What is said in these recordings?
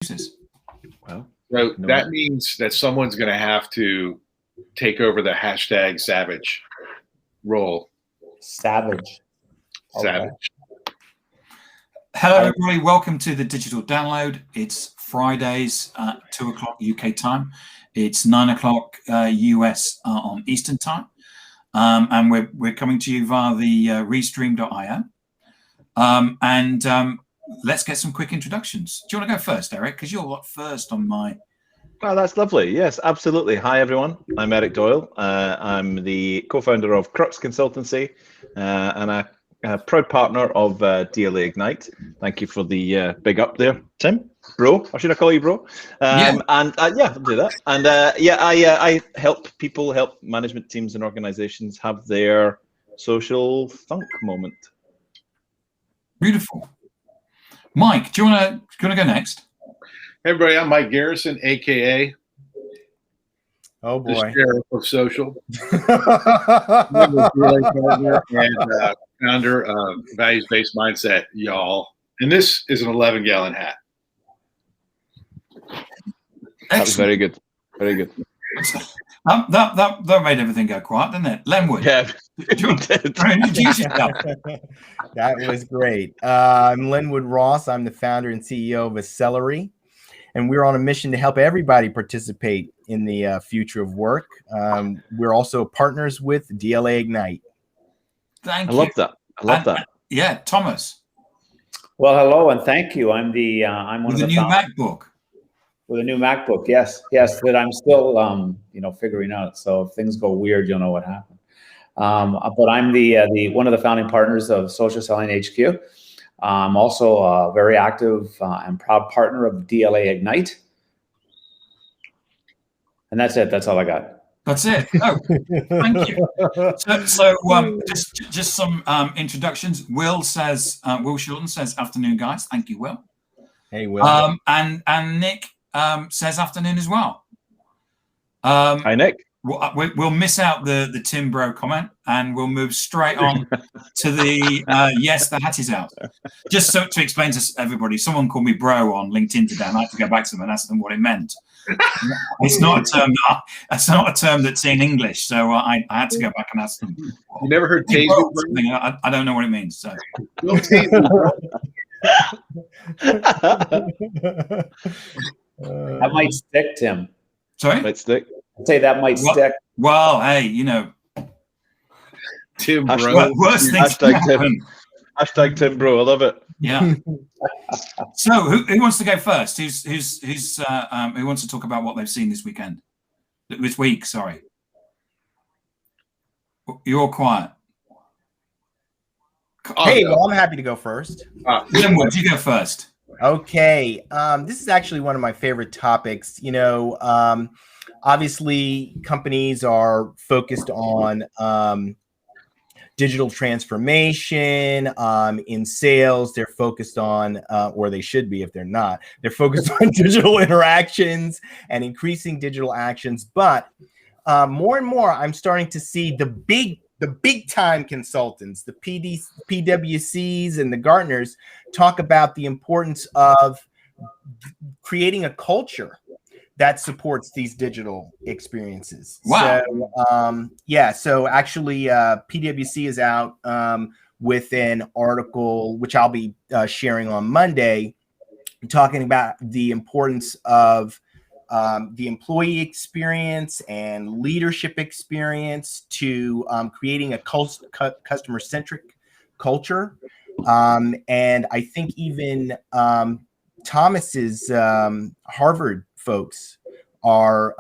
uses. Well, so that means that someone's going to have to take over the hashtag savage role. Savage. Savage. Okay. Hello, everybody. Welcome to the Digital Download. It's Fridays at 2 o'clock UK time. It's 9 o'clock US on Eastern time. And we're coming to you via the Restream.io. Let's get some quick introductions. Do you want to go first, Eric? Because you're first on my... Oh, that's lovely. Yes, absolutely. Hi, everyone. I'm Eric Doyle. I'm the co-founder of Crux Consultancy and a proud partner of DLA Ignite. Thank you for the big up there, Tim. Bro, or should I call you bro? Yeah, I'll do that. And I help management teams and organizations have their social thunk moment. Beautiful. Mike, do you want to go next? Hey, everybody, I'm Mike Garrison, aka oh boy, the Sheriff of Social, and founder of Values-Based Mindset, y'all. And this is an 11-gallon hat. That was very good. Very good. That made everything go quiet, didn't it? Lenwood. Yeah. That was great. I'm Lenwood Ross. I'm the founder and CEO of Accelerate, and we're on a mission to help everybody participate in the future of work. We're also partners with DLA Ignite. Thank you. I love that. Yeah, Thomas. Well, hello and thank you. I'm one of the new MacBook. With a new MacBook, yes, that I'm still figuring out. So if things go weird, you'll know what happened. But I'm the one of the founding partners of Social Selling HQ. I'm also a very active and proud partner of DLA Ignite. And that's it. That's all I got. That's it. Oh, thank you. So just some introductions. Will Shilton says, "Afternoon, guys." Thank you, Will. Hey, Will. And Nick says, "Afternoon" as well. Hi, Nick. We'll miss out the Tim Bro comment, and we'll move straight on to the yes, the hat is out. Just so to explain to everybody, someone called me Bro on LinkedIn today, and I had to go back to them and ask them what it meant. It's not a term. It's not a term that's in English, so I had to go back and ask them. You never heard tasty? I don't know what it means. So. That might stick, Tim. Sorry? Might stick. I'd say that might stick. Well, hey, Tim Bro. Worst things happen. Hashtag Tim Bro. I love it. Yeah. So who wants to go first? Who wants to talk about what they've seen this week? Sorry. You're all quiet. Hey, well, I'm happy to go first. Would you go first? Okay. This is actually one of my favorite topics. Obviously, companies are focused on digital transformation. In sales, they're focused on, or they should be if they're not, they're focused on digital interactions and increasing digital actions. But more and more, I'm starting to see the big time consultants, the PwCs and the Gartners talk about the importance of creating a culture that supports these digital experiences. Wow. So actually PwC is out with an article, which I'll be sharing on Monday, talking about the importance of the employee experience and leadership experience to creating a customer-centric culture. And I think even Thomas's Harvard folks are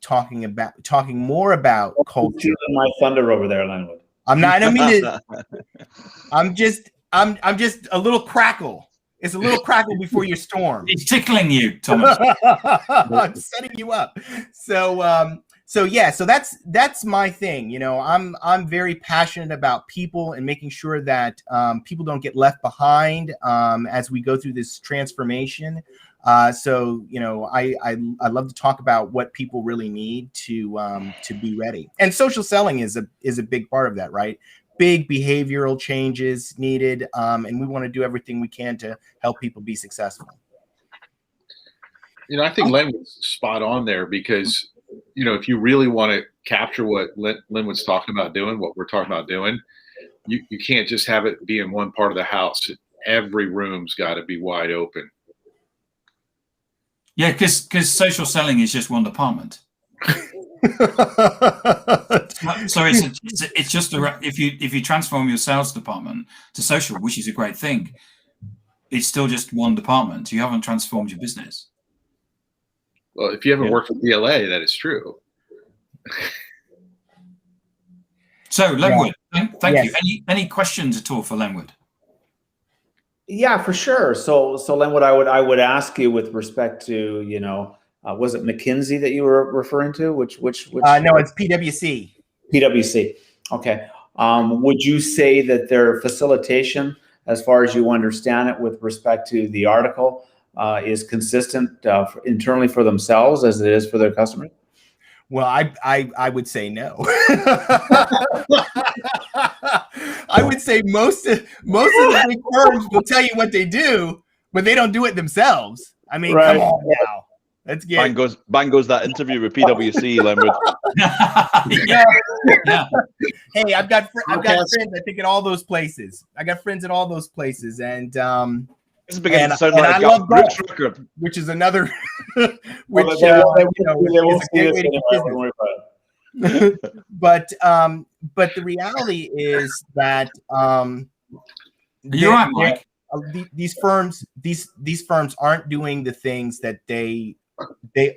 talking more about culture. My thunder over there, Lenwood. I don't mean to. I'm just a little crackle. It's a little crackle before your storm. It's tickling you, Thomas. I'm setting you up. So that's my thing. I'm very passionate about people and making sure that people don't get left behind as we go through this transformation. I love to talk about what people really need to be ready. And social selling is a big part of that, right? Big behavioral changes needed, and we want to do everything we can to help people be successful. You know, I think Len was spot on there because, you know, if you really want to capture what Len was talking about doing, what we're talking about doing, you can't just have it be in one part of the house. Every room's got to be wide open. Yeah, because social selling is just one department. So it's just if you transform your sales department to social, which is a great thing, it's still just one department. You haven't transformed your business. Well, if you haven't worked with DLA, that is true. So Lenwood, thank Yes. you. Any questions at all for Lenwood? Yeah, for sure. So Len, what I would ask you with respect to, you know, was it McKinsey that you were referring to? Which No, it's PwC. PwC. Okay. Would you say that their facilitation, as far as you understand it, with respect to the article, is consistent internally for themselves as it is for their customers? Well, I would say no. I would say most of the big firms will tell you what they do, but they don't do it themselves. I mean, Right. come on now. Let's get Bang goes that interview with PwC, Lenwood. Yeah. Hey, I've got friends, I think, at all those places. I got friends at all those places, and This is beginning to sound and like I a love Brooks golf, record. which is another They which won't you know, see is a great this way to anyway, get don't business. worry about it. But the reality is that You're right, Mike. these firms aren't doing the things that they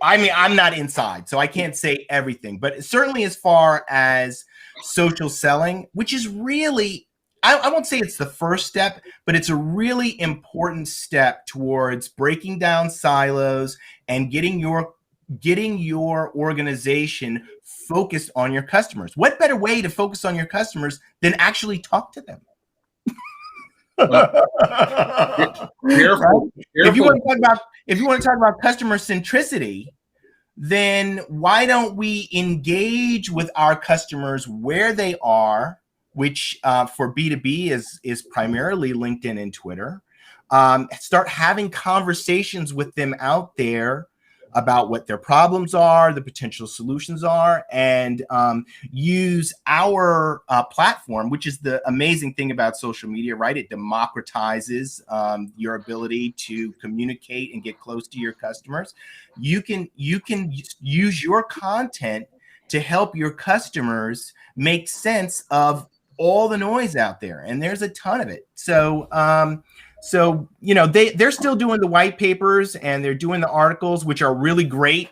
I mean, I'm not inside, so I can't say everything, but certainly as far as social selling, which is really, I won't say it's the first step, but it's a really important step towards breaking down silos and getting your organization focused on your customers. What better way to focus on your customers than actually talk to them? Careful. If you want to talk about customer centricity, then why don't we engage with our customers where they are, which for B2B is primarily LinkedIn and Twitter. Start having conversations with them out there about what their problems are, the potential solutions are, and use our platform, which is the amazing thing about social media, right? It democratizes your ability to communicate and get close to your customers. You can use your content to help your customers make sense of all the noise out there, and there's a ton of it. So, you know, they're still doing the white papers and they're doing the articles, which are really great.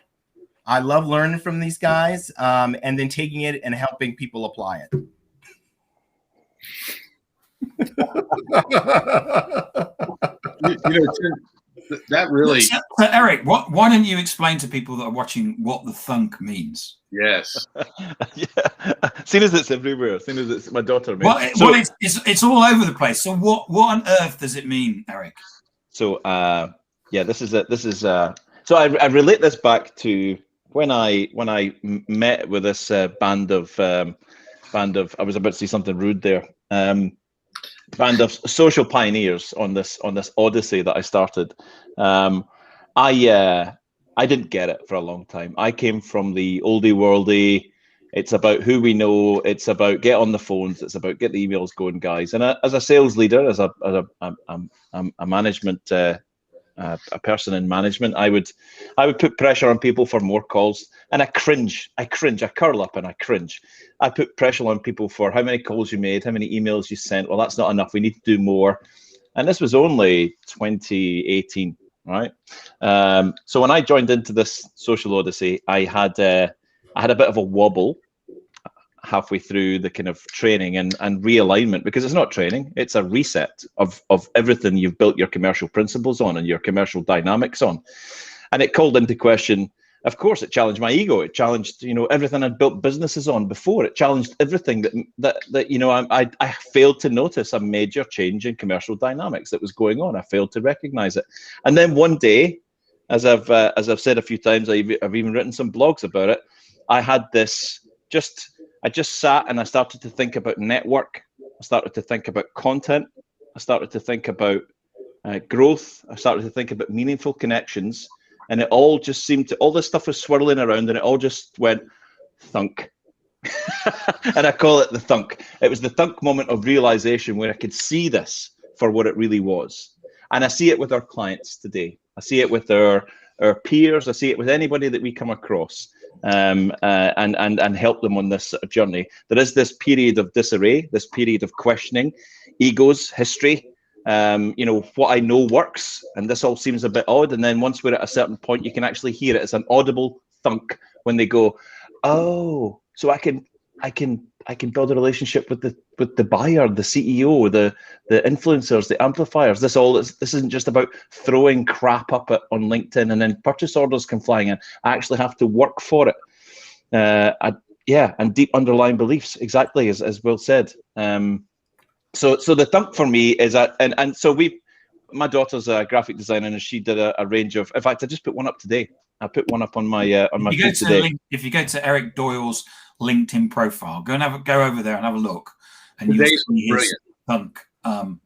I love learning from these guys, and then taking it and helping people apply it. You know, that really. So, Eric, why don't you explain to people that are watching what the thunk means? Yes. Yeah. Seeing as it's everywhere, seeing as it's my daughter. Well, it's all over the place. So what on earth does it mean, Eric? So yeah, this is so I relate this back to when I met with this band of I was about to say something rude there. Band of social pioneers on this odyssey that I started. I didn't get it for a long time. I came from the oldie worldy. It's about who we know. It's about get on the phones. It's about get the emails going, guys. And as a sales leader, as a management a person in management, I would put pressure on people for more calls, and I cringe. I curl up and I cringe. I put pressure on people for how many calls you made, how many emails you sent. Well, that's not enough. We need to do more. And this was only 2018, right? So when I joined into this social odyssey, I had a bit of a wobble halfway through the kind of training and realignment, because it's not training, it's a reset of everything you've built your commercial principles on and your commercial dynamics on. And it called into question, of course, it challenged my ego. It challenged, you know, everything I'd built businesses on before. It challenged everything that you know, I failed to notice a major change in commercial dynamics that was going on. I failed to recognize it. And then one day, as I've said a few times, I've even written some blogs about it, I had this I just sat and I started to think about network. I started to think about content. I started to think about growth. I started to think about meaningful connections. and it all just seemed to, all this stuff was swirling around, and it all just went thunk. And I call it the thunk. It was the thunk moment of realization where I could see this for what it really was. And I see it with our clients today. I see it with our peers. I see it with anybody that we come across, and help them on this journey. There is this period of disarray, this period of questioning, egos, history. What I know works, and this all seems a bit odd. And then once we're at a certain point, you can actually hear it. It's an audible thunk when they go, "Oh, so I can build a relationship with the buyer, the CEO, the influencers, the amplifiers. This isn't just about throwing crap up on LinkedIn and then purchase orders come flying in. I actually have to work for it." And deep underlying beliefs, exactly as Will said. So the thunk for me is that, and so my daughter's a graphic designer, and she did a range of. In fact, I just put one up today. I put one up on my feed today. If you go to Eric Doyle's LinkedIn profile, go over there and have a look, and you'll see his thunk. And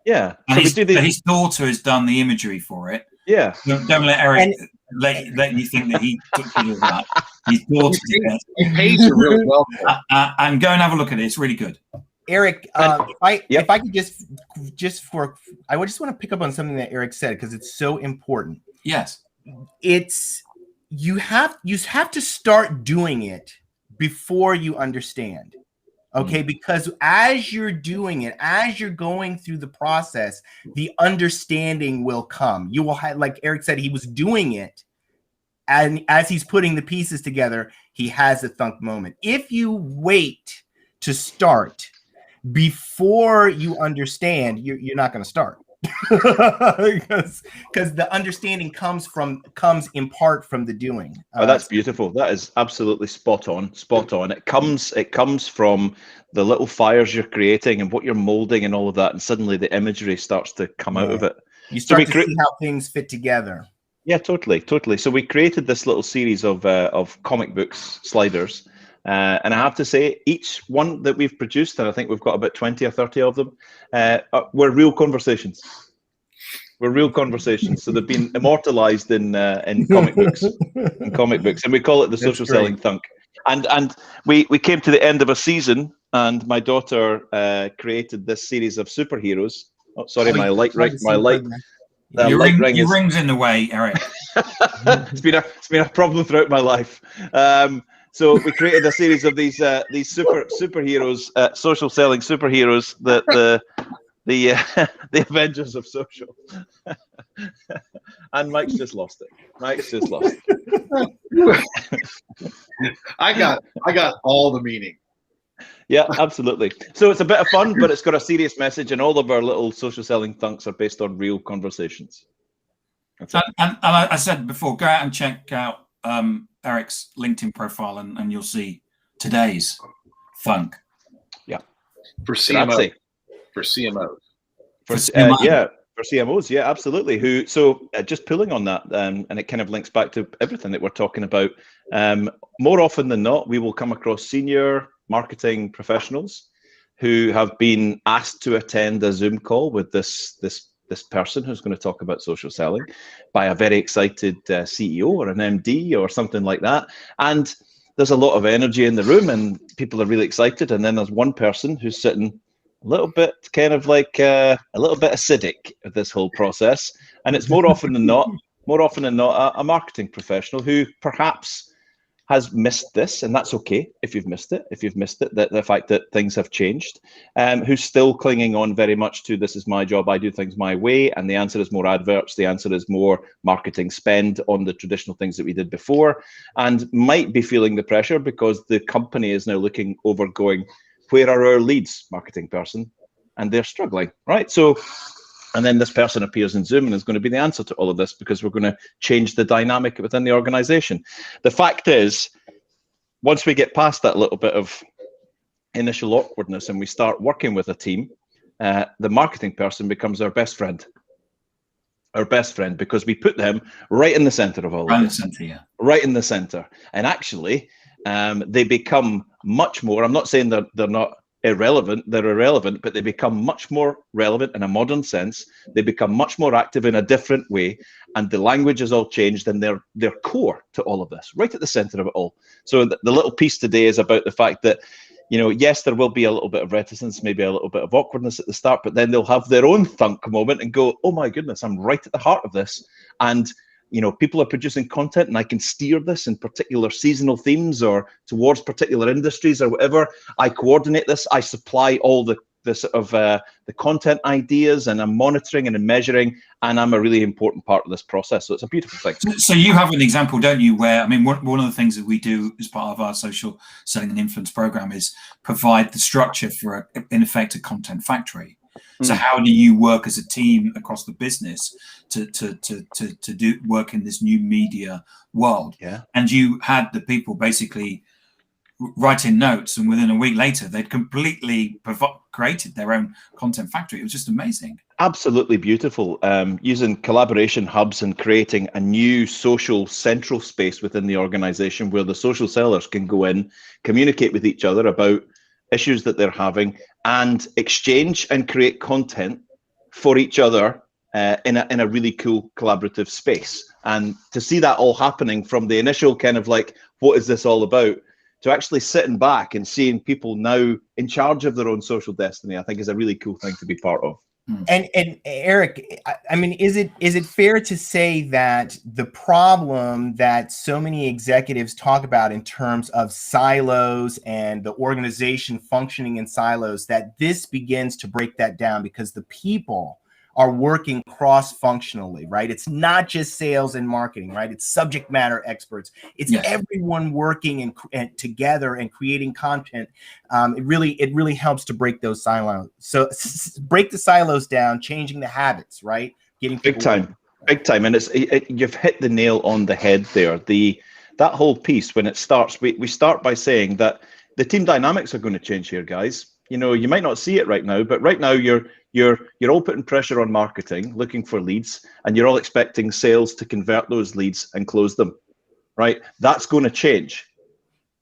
his daughter has done the imagery for it. Yeah. Don't let Eric let you think that he took care of that. His daughter did it. He pays her really well. And go and have a look at it. It's really good. Eric, if I could I just want to pick up on something that Eric said, because it's so important. Yes. You have to start doing it before you understand. Okay, because as you're doing it, as you're going through the process, the understanding will come. You will have, like Eric said, he was doing it, and as he's putting the pieces together, he has a thunk moment. If you wait to start before you understand, you're not going to start. because the understanding comes in part from the doing. That's beautiful. That is absolutely spot on. It comes from the little fires you're creating and what you're molding and all of that, and suddenly the imagery starts to come out of it. You start to see how things fit together. Yeah, totally. So we created this little series of comic books sliders. And I have to say, each one that we've produced, and I think we've got about 20 or 30 of them, were real conversations. So they've been immortalized in comic books. And we call it the social selling thunk. And we came to the end of a season, and my daughter created this series of superheroes. Oh, sorry, my light ring. Your ring's in the way, Eric. It's been a problem throughout my life. So we created a series of these superheroes, social selling superheroes, the Avengers of social. And Mike's just lost it. I got all the meaning. Yeah, absolutely. So it's a bit of fun, but it's got a serious message, and all of our little social selling thunks are based on real conversations. And I said before, go out and check out Eric's LinkedIn profile, and you'll see today's thunk. Yeah. For CMOs. For CMOs, yeah, absolutely. So just pulling on that, and it kind of links back to everything that we're talking about. More often than not, we will come across senior marketing professionals who have been asked to attend a Zoom call with this person who's going to talk about social selling by a very excited CEO or an MD or something like that. And there's a lot of energy in the room and people are really excited. And then there's one person who's sitting a little bit kind of like a little bit acidic of this whole process. And it's more often than not a marketing professional who perhaps has missed this, and that's okay if you've missed it, that the fact that things have changed, who's still clinging on very much to this is my job, I do things my way, and the answer is more adverts, the answer is more marketing spend on the traditional things that we did before, and might be feeling the pressure because the company is now looking over going, where are our leads, marketing person? And they're struggling, right? So, and then this person appears in Zoom and is going to be the answer to all of this because we're going to change the dynamic within the organization. The fact is, once we get past that little bit of initial awkwardness and we start working with a team, the marketing person becomes our best friend. Because we put them right in the center of all of this. Right in the center. And actually, they become much more, I'm not saying that they're not irrelevant, they're irrelevant, but they become much more relevant in a modern sense. They become much more active in a different way, and the language has all changed, and they're core to all of this, right at the center of it all. So the little piece today is about the fact that, you know, yes, there will be a little bit of reticence, maybe a little bit of awkwardness at the start, but then they'll have their own thunk moment and go, oh my goodness, I'm right at the heart of this. And you know, people are producing content and I can steer this in particular seasonal themes or towards particular industries or whatever. I coordinate this. I supply all the sort of the content ideas, and I'm monitoring and I'm measuring, and I'm a really important part of this process. So it's a beautiful thing. So you have an example, don't you, where, I mean, one of the things that we do as part of our social selling and influence program is provide the structure for, in effect, a content factory. So how do you work as a team across the business to do work in this new media world? Yeah. And you had the people basically writing notes, and within a week later, they'd completely created their own content factory. It was just amazing. Absolutely beautiful. Using collaboration hubs and creating a new social central space within the organization where the social sellers can go in, communicate with each other about issues that they're having, and exchange and create content for each other in a really cool collaborative space. And to see that all happening from the initial kind of like, what is this all about, to actually sitting back and seeing people now in charge of their own social destiny, I think is a really cool thing to be part of. And Eric, I mean, is it fair to say that the problem that so many executives talk about in terms of silos and the organization functioning in silos, that this begins to break that down because the people are working cross-functionally, right? It's not just sales and marketing, right? It's subject matter experts. It's everyone working and together and creating content. It really helps to break those silos. So break the silos down, changing the habits, right? Getting big time. And you've hit the nail on the head there. That whole piece, when it starts, we start by saying that the team dynamics are going to change here, guys. You know, you might not see it right now, but right now you're all putting pressure on marketing, looking for leads, and you're all expecting sales to convert those leads and close them, right? That's going to change.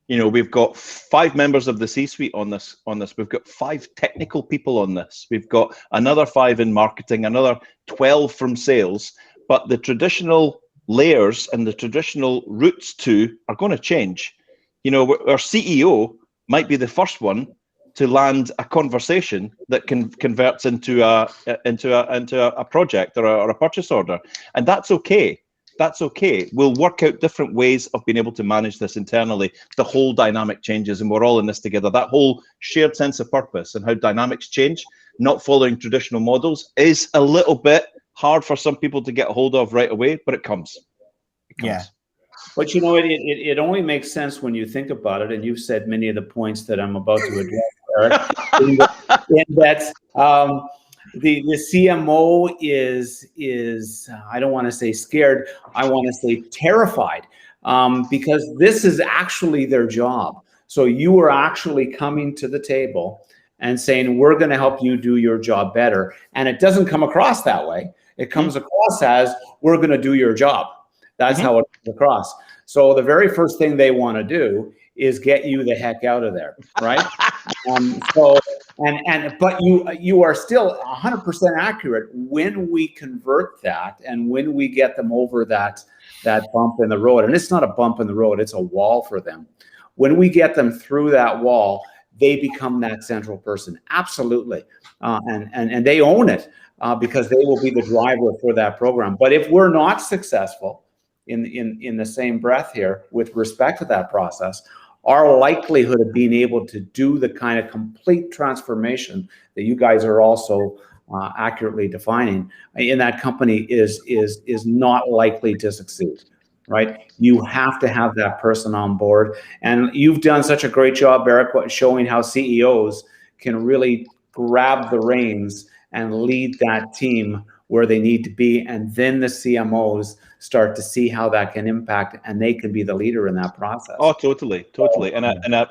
You know, we've got 5 members of the C-suite on this. We've got 5 technical people on this. We've got another 5 in marketing, another 12 from sales. But the traditional layers and the traditional routes are going to change. You know, our CEO might be the first one to land a conversation that converts into a project or a purchase order, and that's okay. That's okay. We'll work out different ways of being able to manage this internally. The whole dynamic changes, and we're all in this together. That whole shared sense of purpose and how dynamics change, not following traditional models, is a little bit hard for some people to get a hold of right away, but it comes. Yeah. But you know, it only makes sense when you think about it, and you've said many of the points that I'm about to address, Eric, in that the CMO is I don't want to say scared, I want to say terrified, because this is actually their job. So you are actually coming to the table and saying, we're going to help you do your job better. And it doesn't come across that way. It comes across as, we're going to do your job. That's how it comes across. So the very first thing they want to do is get you the heck out of there, right? But you are still 100% accurate when we convert that and when we get them over that bump in the road. And it's not a bump in the road; it's a wall for them. When we get them through that wall, they become that central person. Absolutely, and they own it because they will be the driver for that program. But if we're not successful in the same breath here with respect to that process, our likelihood of being able to do the kind of complete transformation that you guys are also accurately defining in that company is not likely to succeed, right? You have to have that person on board. And you've done such a great job, Eric, showing how CEOs can really grab the reins and lead that team where they need to be. And then the CMOs start to see how that can impact, and they can be the leader in that process. Oh, totally. And I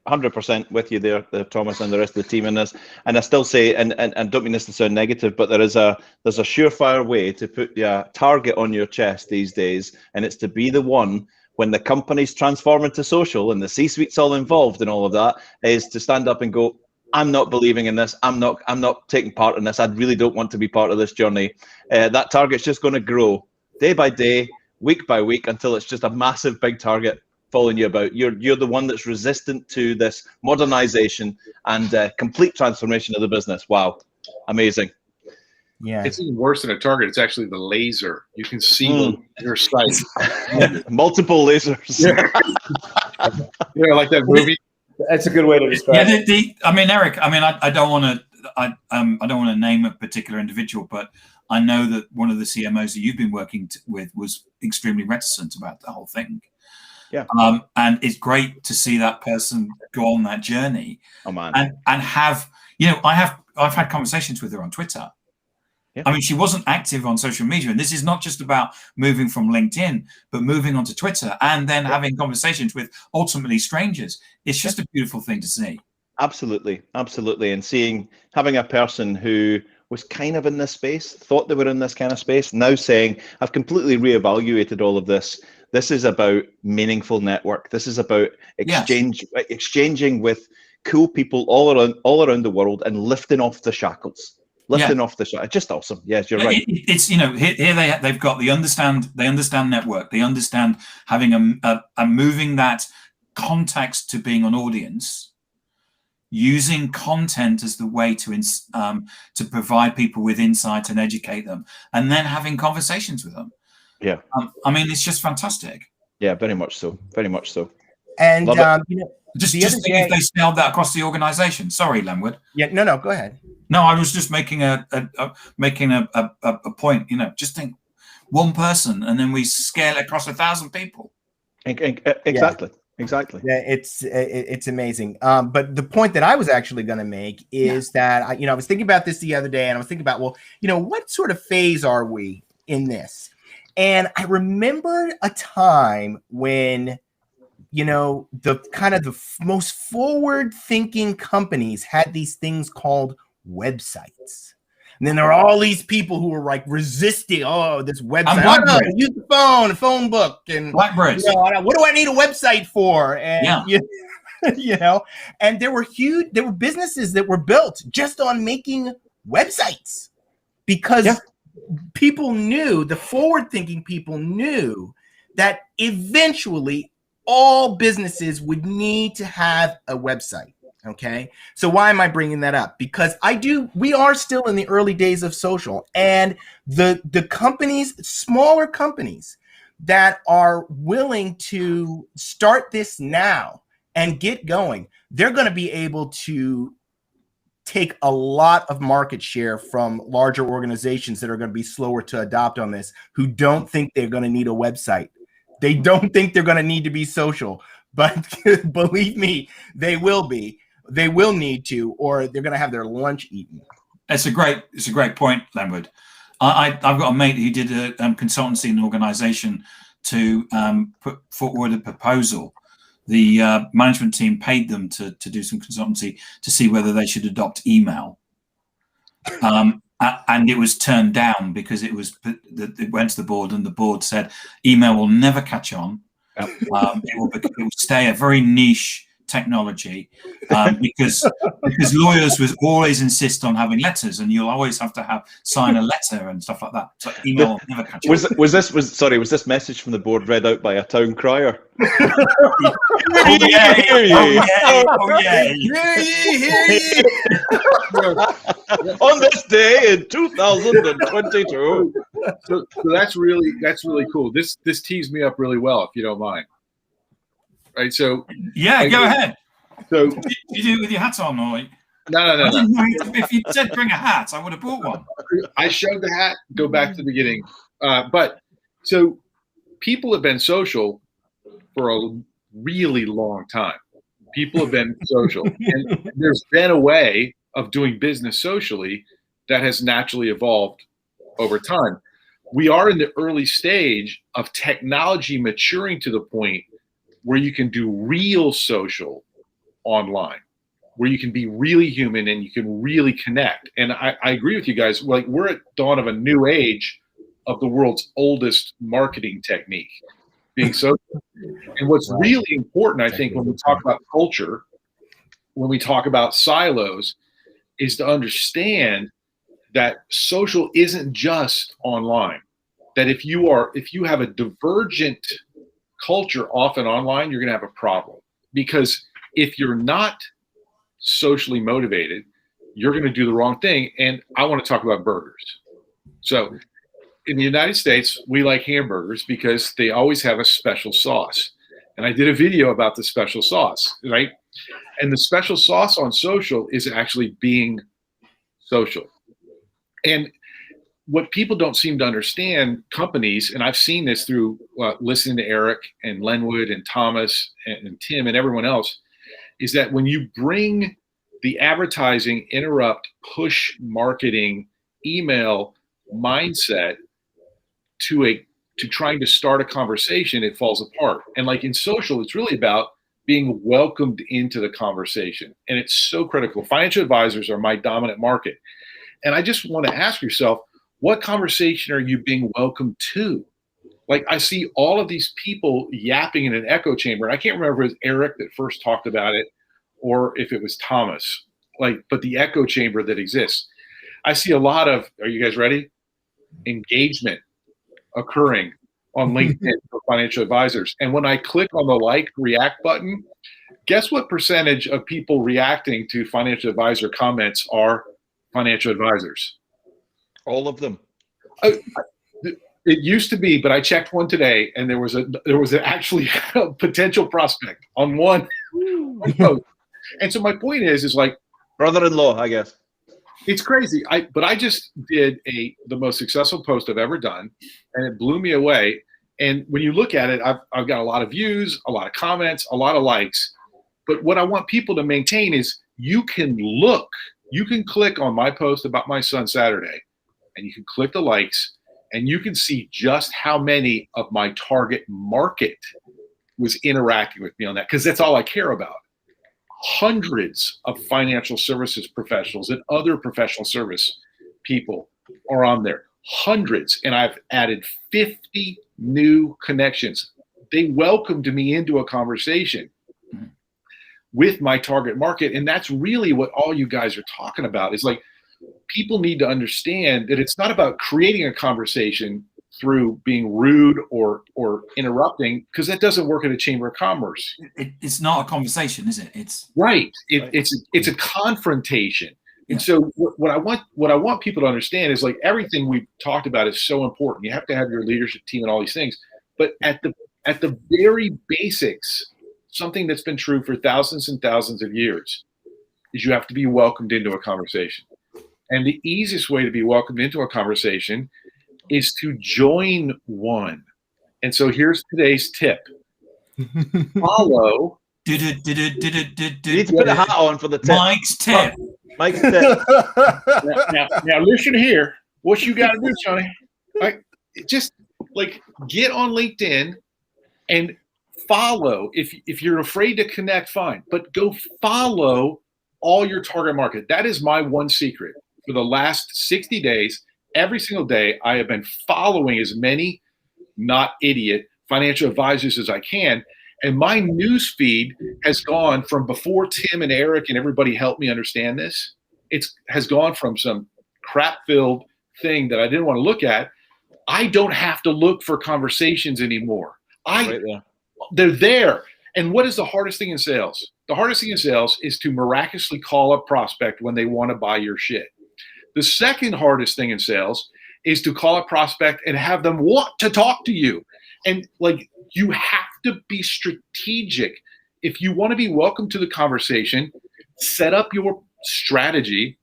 100% with you there, Thomas, and the rest of the team in this. And I still say, and don't mean this to sound negative, but there's a surefire way to put your target on your chest these days, and it's to be the one when the company's transform into social and the C-suite's all involved and all of that, is to stand up and go, I'm not believing in this. I'm not taking part in this. I really don't want to be part of this journey. That target's just going to grow day by day, week by week, until it's just a massive big target following you about. You're the one that's resistant to this modernization and complete transformation of the business. Wow, amazing. Yeah, it's even worse than a target. It's actually the laser. You can see your sight. Multiple lasers. Yeah, like that movie. That's a good way to describe it. Yeah, I mean, Eric. I mean, I don't want to name a particular individual, but I know that one of the CMOs that you've been working with was extremely reticent about the whole thing. Yeah. And it's great to see that person go on that journey. Oh man. And have, I've had conversations with her on Twitter. Yeah. I mean, she wasn't active on social media, and this is not just about moving from LinkedIn, but moving onto Twitter and then having conversations with ultimately strangers. It's just a beautiful thing to see. Absolutely, absolutely. And having a person who was kind of in this space, thought they were in this kind of space, now saying, I've completely reevaluated all of this. This is about meaningful network. This is about exchanging with cool people all around the world and lifting off the shackles. Off the shot. Just awesome. Yes, you're right. It's here they've got they understand network. They understand having a moving that context to being an audience, using content as the way to provide people with insight and educate them, and then having conversations with them. Yeah. I mean, it's just fantastic. Yeah, very much so. Very much so. And just think if they scaled that across the organization. Sorry, Lenwood. Yeah, no, go ahead. No, I was just making a point. Just think one person, and then we scale it across 1,000 people. Exactly. Exactly. Yeah, it's amazing. But the point that I was actually going to make is that I was thinking about this the other day, and I was thinking about, what sort of phase are we in this? And I remembered a time when the most forward-thinking companies had these things called websites. And then there are all these people who were like resisting, this website. Use the phone book, and Blackberries. What do I need a website for? And and there were businesses that were built just on making websites because people knew, the forward-thinking people knew that eventually all businesses would need to have a website. Okay. So why am I bringing that up? Because we are still in the early days of social, and the companies, smaller companies that are willing to start this now and get going, they're going to be able to take a lot of market share from larger organizations that are going to be slower to adopt on this, who don't think they're going to need a website. They don't think they're going to need to be social, but believe me, they will be. They will need to, or they're going to have their lunch eaten. It's a great point, Lenwood. I've got a mate who did a consultancy in an organization to put forward a proposal. The management team paid them to do some consultancy to see whether they should adopt email. And it was turned down because it went to the board, and the board said email will never catch on. It will stay a very niche technology because lawyers would always insist on having letters, and you'll always have to sign a letter and stuff like that. So email will never catch on. Was this message from the board read out by a town crier? Oh yeah. Hear ye. On this day in 2022. So that's really cool. This tees me up really well, if you don't mind. Right. So go ahead. So you do it with your hat on, or no. If you said bring a hat, I would have bought one. I showed the hat. Go back to the beginning. But so people have been social for a really long time. People have been social, and there's been a way of doing business socially that has naturally evolved over time. We are in the early stage of technology maturing to the point where you can do real social online, where you can be really human and you can really connect. And I agree with you guys. Like, we're at dawn of a new age of the world's oldest marketing technique. being social. And what's really important, I think, when we talk about culture, when we talk about silos, is to understand that social isn't just online. That if you have a divergent culture often online, you're going to have a problem. Because if you're not socially motivated, you're going to do the wrong thing. And I want to talk about burgers. So in the United States, we like hamburgers because they always have a special sauce. And I did a video about the special sauce, right? And the special sauce on social is actually being social. And what people don't seem to understand, companies, and I've seen this through listening to Eric and Lenwood and Thomas and Tim and everyone else, is that when you bring the advertising, interrupt, push marketing, email mindset to trying to start a conversation, it falls apart. And like in social, it's really about being welcomed into the conversation. And it's so critical. Financial advisors are my dominant market. And I just want to ask yourself, what conversation are you being welcomed to? Like I see all of these people yapping in an echo chamber. I can't remember if it was Eric that first talked about it or if it was Thomas, but the echo chamber that exists. I see a lot of, are you guys ready? Engagement occurring on LinkedIn for financial advisors. And when I click on the like react button, guess what percentage of people reacting to financial advisor comments are financial advisors? All of them. It used to be, but I checked one today, and there was actually a potential prospect on one post. And so my point is like Brother-in-law, I guess. It's crazy. But I just did the most successful post I've ever done, and it blew me away. And when you look at it, I've got a lot of views, a lot of comments, a lot of likes. But what I want people to maintain is you can click on my post about my son Saturday, and you can click the likes, and you can see just how many of my target market was interacting with me on that, because that's all I care about. Hundreds of financial services professionals and other professional service people are on there. Hundreds. And I've added 50 new connections. They welcomed me into a conversation with my target market. And that's really what all you guys are talking about, is like, people need to understand that it's not about creating a conversation through being rude or interrupting, because that doesn't work in a chamber of commerce. It's not a conversation, is it? It's right. It's a confrontation. And so what I want people to understand is, like, everything we've talked about is so important. You have to have your leadership team and all these things, but at the very basics, something that's been true for thousands and thousands of years is you have to be welcomed into a conversation. And the easiest way to be welcomed into a conversation is to join one. And so here's today's tip. Follow. You need to put a hat on for the tip. Mike's tip. Mike's tip. Now listen here. What you got to do, Sonny? Just get on LinkedIn and follow. If you're afraid to connect, fine. But go follow all your target market. That is my one secret. For the last 60 days, every single day, I have been following as many not idiot financial advisors as I can. And my news feed has gone from, before Tim and Eric and everybody helped me understand this, it has gone from some crap-filled thing that I didn't want to look at. I don't have to look for conversations anymore. They're there. And what is the hardest thing in sales? The hardest thing in sales is to miraculously call a prospect when they want to buy your shit. The second hardest thing in sales is to call a prospect and have them want to talk to you. And you have to be strategic. If you want to be welcome to the conversation, set up your strategy,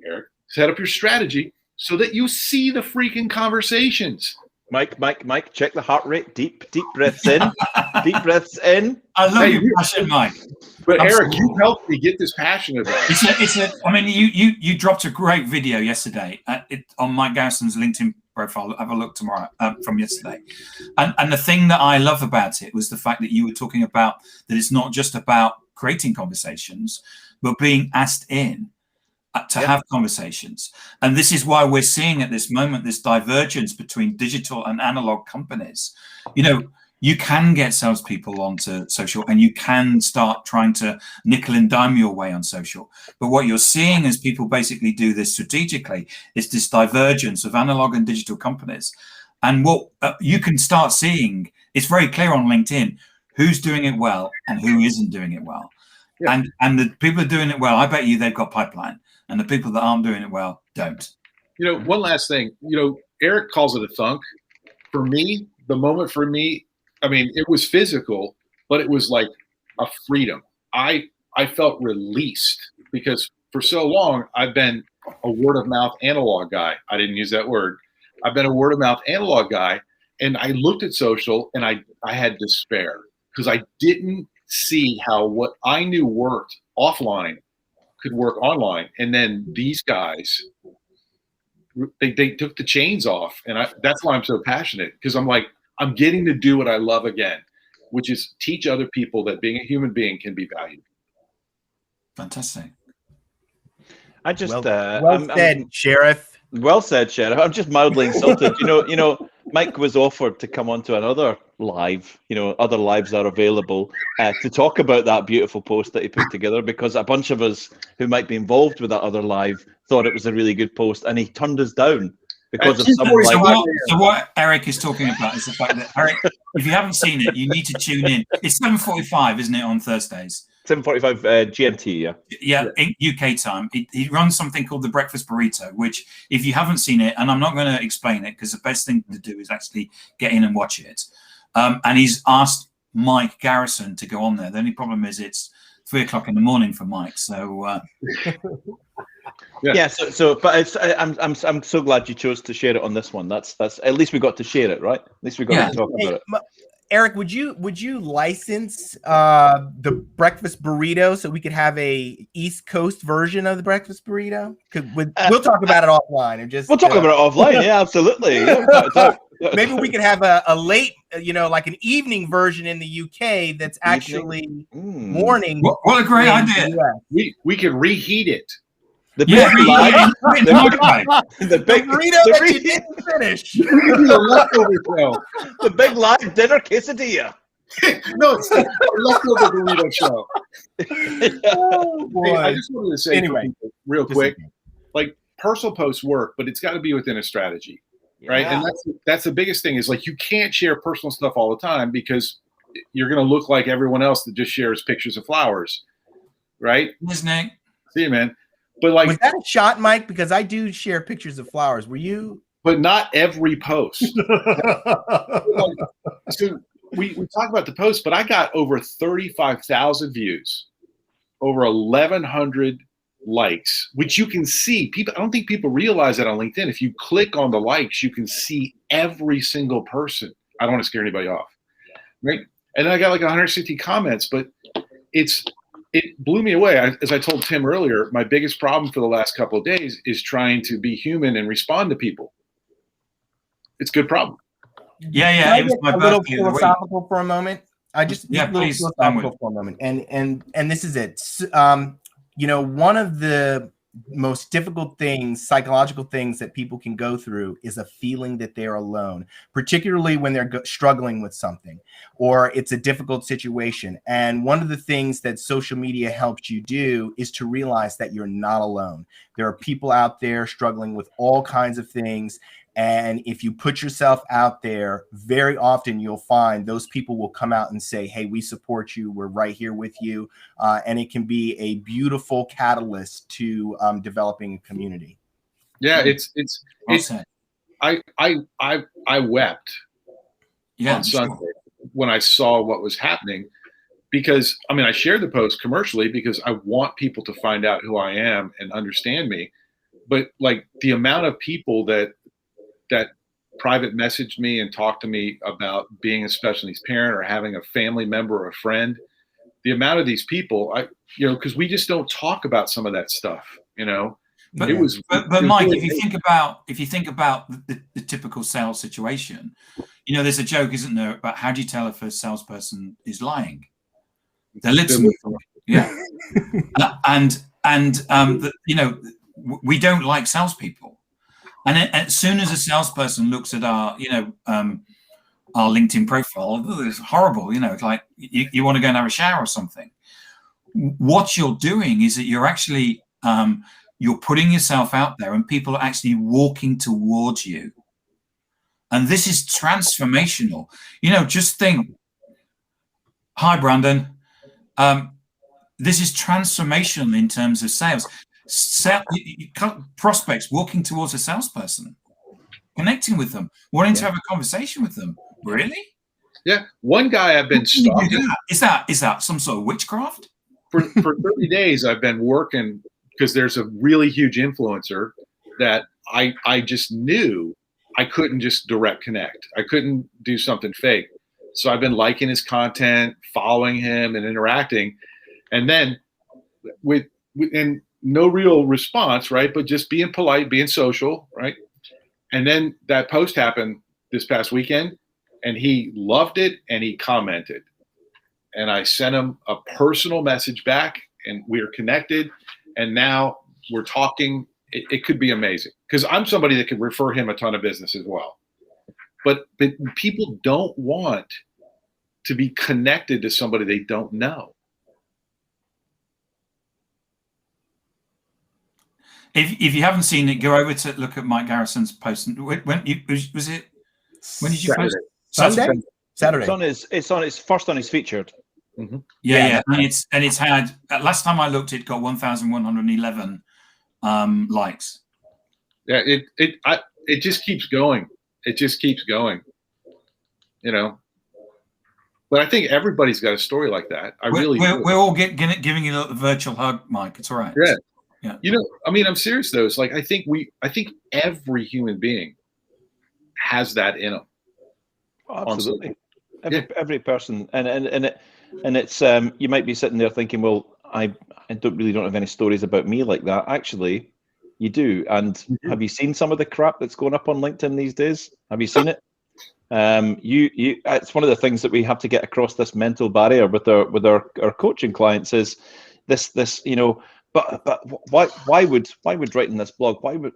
Eric, set up your strategy so that you see the freaking conversations. Mike, check the heart rate. Deep breaths in. Deep breaths in. I love your passion, Mike. But Eric, you helped me get this passionate about it. I mean, you dropped a great video yesterday on Mike Garrison's LinkedIn profile. Have a look tomorrow from yesterday. And the thing that I love about it was the fact that you were talking about that it's not just about creating conversations, but being asked in to have conversations. And this is why we're seeing at this moment this divergence between digital and analog companies. you can get salespeople onto social, and you can start trying to nickel and dime your way on social. But what you're seeing as people basically do this strategically is this divergence of analog and digital companies. And what you can start seeing, it's very clear on LinkedIn who's doing it well and who isn't doing it well. Yeah. And the people are doing it well, I bet you they've got pipeline, and the people that aren't doing it well don't. You know, one last thing, you know, Eric calls it a thunk. For me, the moment for me, I mean, it was physical, but it was like a freedom. I felt released because for so long I've been a word of mouth analog guy. I didn't use that word. I've been a word of mouth analog guy, and I looked at social and I had despair because I didn't see how what I knew worked offline could work online. And then these guys, they took the chains off, and that's why I'm so passionate, because I'm like, I'm getting to do what I love again, which is teach other people that being a human being can be valued. Fantastic. I just well said, Sheriff. Well said, Sheriff. I'm just mildly insulted. You know, Mike was offered to come onto another live. You know, other lives are available to talk about that beautiful post that he put together, because a bunch of us who might be involved with that other live thought it was a really good post, and he turned us down. Because of some so what Eric is talking about is the fact that, Eric, if you haven't seen it, you need to tune in. It's 7:45, isn't it, on Thursdays? 7:45 GMT, yeah. Yeah, in UK time. He runs something called the Breakfast Burrito, which, if you haven't seen it, and I'm not going to explain it because the best thing to do is actually get in and watch it. And he's asked Mike Garrison to go on there. The only problem is it's 3 o'clock in the morning for Mike. So. Yeah. But it's, I'm so glad you chose to share it on this one. That's at least we got to share it, right? At least we got to talk about it. Eric, would you license the breakfast burrito so we could have a East Coast version of the breakfast burrito? We'll talk about it offline, and just we'll talk about it offline. Yeah, absolutely. Yeah, maybe we could have a late, like an evening version in the UK that's actually morning. What a great idea! We can reheat it. The big burrito that you didn't finish. The big live dinner quesadilla. No, it's the leftover burrito show. Oh, boy. Hey, I just wanted to say real quick, like, personal posts work, but it's got to be within a strategy, right? And that's the biggest thing, is like, you can't share personal stuff all the time because you're going to look like everyone else that just shares pictures of flowers, right? Isn't it? See you, man. But like, was that a shot, Mike? Because I do share pictures of flowers. Were you? But not every post. So we talk about the post, but I got over 35,000 views, over 1,100 likes, which you can see. People, I don't think people realize that on LinkedIn. If you click on the likes, you can see every single person. I don't want to scare anybody off, right? And then I got like 160 comments, but it blew me away. As I told Tim earlier, my biggest problem for the last couple of days is trying to be human and respond to people. It's a good problem. Yeah. It was my little philosophical for a moment. Please, philosophical for a moment. And this is it. One of the most difficult things, psychological things that people can go through is a feeling that they're alone, particularly when they're struggling with something or it's a difficult situation. And one of the things that social media helps you do is to realize that you're not alone. There are people out there struggling with all kinds of things. And if you put yourself out there, very often you'll find those people will come out and say, hey, we support you. We're right here with you. And it can be a beautiful catalyst to developing a community. Yeah, I wept on Sunday when I saw what was happening, because I shared the post commercially because I want people to find out who I am and understand me. But like, the amount of people that private messaged me and talked to me about being a special needs parent or having a family member or a friend, the amount of these people, because we just don't talk about some of that stuff, But Mike, if you think about the typical sales situation, there's a joke, isn't there, about how do you tell if a salesperson is lying? Their lips move. Yeah. We don't like salespeople. And as soon as a salesperson looks at our our LinkedIn profile. It's horrible, it's like you want to go and have a shower or something. What you're doing is that you're actually you're putting yourself out there, and people are actually walking towards you. And this is transformational. Just think, hi, Brandon. This is transformational in terms of sales. Prospects walking towards a salesperson, connecting with them, wanting to have a conversation with them. Really? Yeah. One guy I've been stalking. Is that some sort of witchcraft? For 30 days, I've been working because there's a really huge influencer that I just knew I couldn't just direct connect. I couldn't do something fake. So I've been liking his content, following him, and interacting. And then and no real response, right? But just being polite, being social, right? And then that post happened this past weekend, and he loved it, and he commented. And I sent him a personal message back, and we are connected. And now we're talking. It could be amazing because I'm somebody that could refer him a ton of business as well. But people don't want to be connected to somebody they don't know. If you haven't seen it, go over to look at Mike Garrison's post. When did you post? Saturday. It's first on his featured. Mm-hmm. Yeah. And it's had, last time I looked, it got 1,111 likes. Yeah, it just keeps going. It just keeps going. But I think everybody's got a story like that. We're all giving you a virtual hug, Mike. It's all right. Yeah. I'm serious though. It's like I think every human being has that in them. Oh, absolutely. Every person, and it's you might be sitting there thinking, well, I don't have any stories about me like that. Actually, you do. And have you seen some of the crap that's going up on LinkedIn these days? Have you seen it? It's one of the things that we have to get across this mental barrier with our coaching clients is this. But why would writing this blog? Why would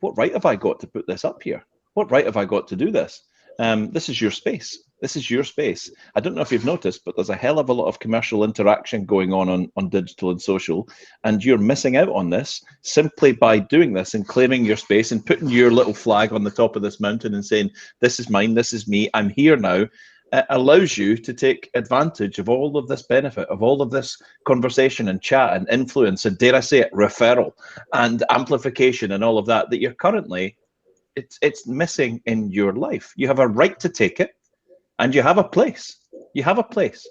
what right have I got to put this up here? What right have I got to do this? This is your space. This is your space. I don't know if you've noticed, but there's a hell of a lot of commercial interaction going on digital and social, and you're missing out on this simply by doing this and claiming your space and putting your little flag on the top of this mountain and saying, this is mine, this is me, I'm here now. It allows you to take advantage of all of this benefit, of all of this conversation and chat and influence and, dare I say it, referral and amplification and all of that you're currently, it's missing in your life. You have a right to take it, and you have a place. You have a place.